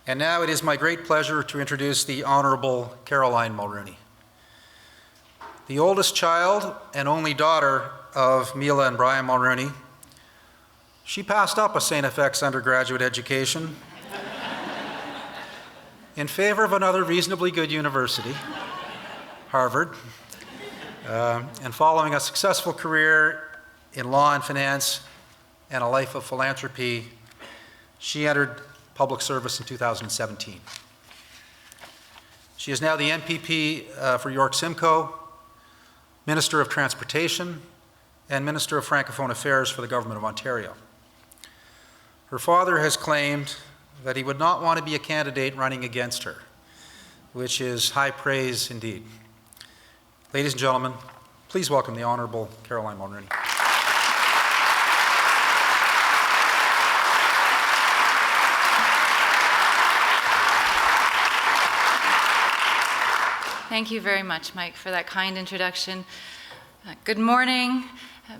And now it is my great pleasure to introduce the Honorable Caroline Mulroney. The oldest child and only daughter of Mila and Brian Mulroney, she passed up a St. FX undergraduate education in favor of another reasonably good university, Harvard, and following a successful career in law and finance and a life of philanthropy, she entered public service in 2017. She is now the MPP for York Simcoe, Minister of Transportation, and Minister of Francophone Affairs for the Government of Ontario. Her father has claimed that he would not want to be a candidate running against her, which is high praise indeed. Ladies and gentlemen, please welcome the Honourable Caroline Mulroney. Thank you very much, Mike, for that kind introduction. Good morning.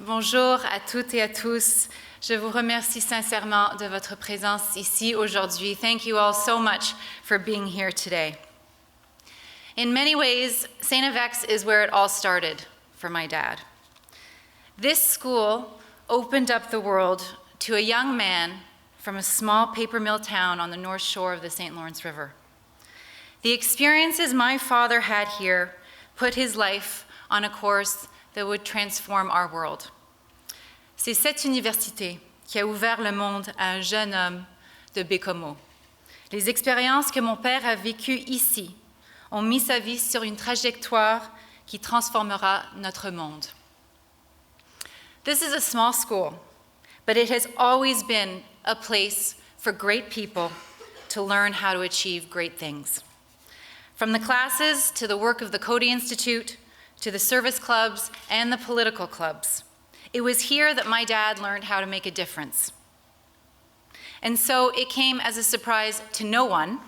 Bonjour à toutes et à tous. Je vous remercie sincèrement de votre présence ici aujourd'hui. Thank you all so much for being here today. In many ways, St. FX is where it all started for my dad. This school opened up the world to a young man from a small paper mill town on the north shore of the St. Lawrence River. The experiences my father had here put his life on a course that would transform our world. C'est cette université qui a ouvert le monde à un jeune homme de Bécomo. Les expériences que mon père a vécues ici ont mis sa vie sur une trajectoire qui transformera notre monde. This is a small school, but it has always been a place for great people to learn how to achieve great things. From the classes to the work of the Coady Institute, to the service clubs and the political clubs, it was here that my dad learned how to make a difference. And so it came as a surprise to no one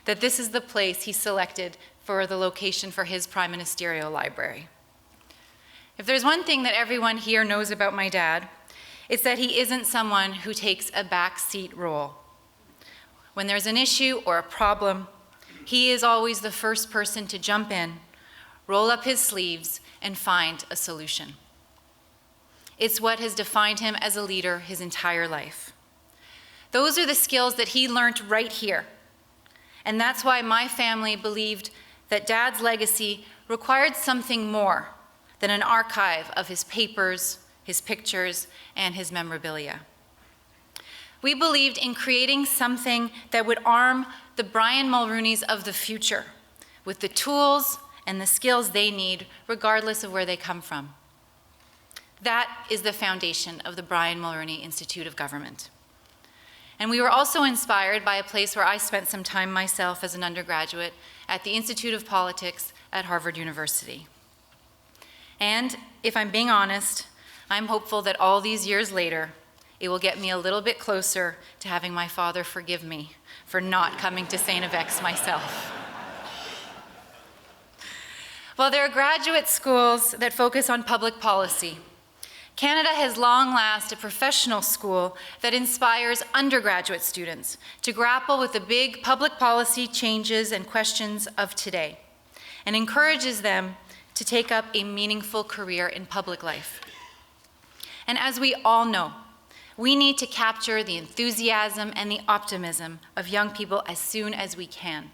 that this is the place he selected for the location for his prime ministerial library. If there's one thing that everyone here knows about my dad, it's that he isn't someone who takes a backseat role. When there's an issue or a problem, he is always the first person to jump in, roll up his sleeves, and find a solution. It's what has defined him as a leader his entire life. Those are the skills that he learned right here. And that's why my family believed that Dad's legacy required something more than an archive of his papers, his pictures, and his memorabilia. We believed in creating something that would arm the Brian Mulroneys of the future with the tools and the skills they need, regardless of where they come from. That is the foundation of the Brian Mulroney Institute of Government. And we were also inspired by a place where I spent some time myself as an undergraduate at the Institute of Politics at Harvard University. And if I'm being honest, I'm hopeful that all these years later, it will get me a little bit closer to having my father forgive me for not coming to St. FX myself. While there are graduate schools that focus on public policy, Canada has long lasted a professional school that inspires undergraduate students to grapple with the big public policy changes and questions of today, and encourages them to take up a meaningful career in public life. And as we all know, we need to capture the enthusiasm and the optimism of young people as soon as we can.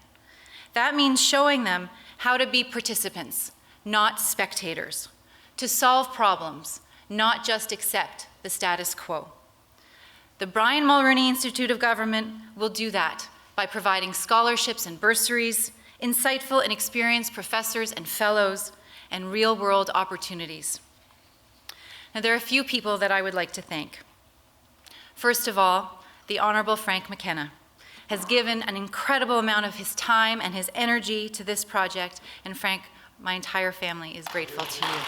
That means showing them how to be participants, not spectators, to solve problems, not just accept the status quo. The Brian Mulroney Institute of Government will do that by providing scholarships and bursaries, insightful and experienced professors and fellows, and real-world opportunities. Now, there are a few people that I would like to thank. First of all, the Honourable Frank McKenna has given an incredible amount of his time and his energy to this project, and Frank, my entire family is grateful to you.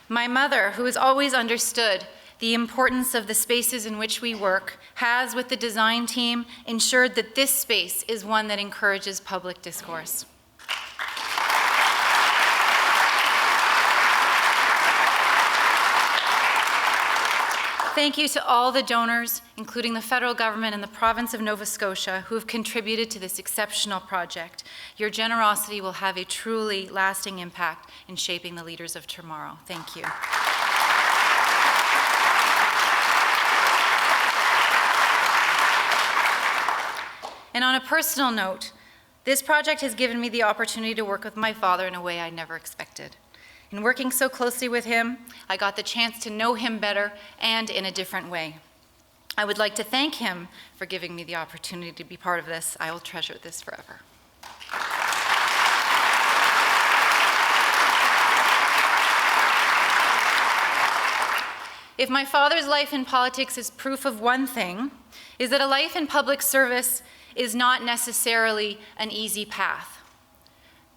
My mother, who has always understood the importance of the spaces in which we work, has, with the design team, ensured that this space is one that encourages public discourse. Thank you to all the donors, including the federal government and the province of Nova Scotia, who have contributed to this exceptional project. Your generosity will have a truly lasting impact in shaping the leaders of tomorrow. Thank you. And on a personal note, this project has given me the opportunity to work with my father in a way I never expected. In working so closely with him, I got the chance to know him better and in a different way. I would like to thank him for giving me the opportunity to be part of this. I will treasure this forever. If my father's life in politics is proof of one thing, is that a life in public service is not necessarily an easy path,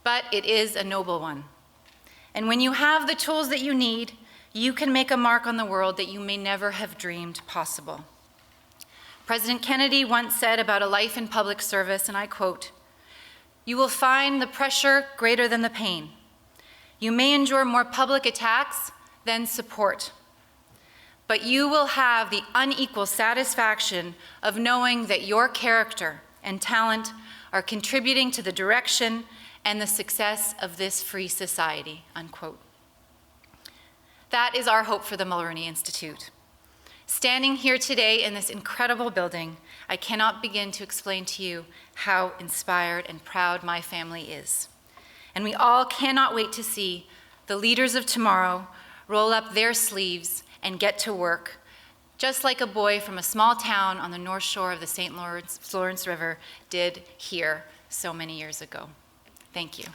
but it is a noble one. And when you have the tools that you need, you can make a mark on the world that you may never have dreamed possible. President Kennedy once said about a life in public service, and I quote, "You will find the pressure greater than the pain. You may endure more public attacks than support, but you will have the unequal satisfaction of knowing that your character and talent are contributing to the direction and the success of this free society," unquote. That is our hope for the Mulroney Institute. Standing here today in this incredible building, I cannot begin to explain to you how inspired and proud my family is. And we all cannot wait to see the leaders of tomorrow roll up their sleeves and get to work, just like a boy from a small town on the north shore of the St. Lawrence River did here so many years ago. Thank you.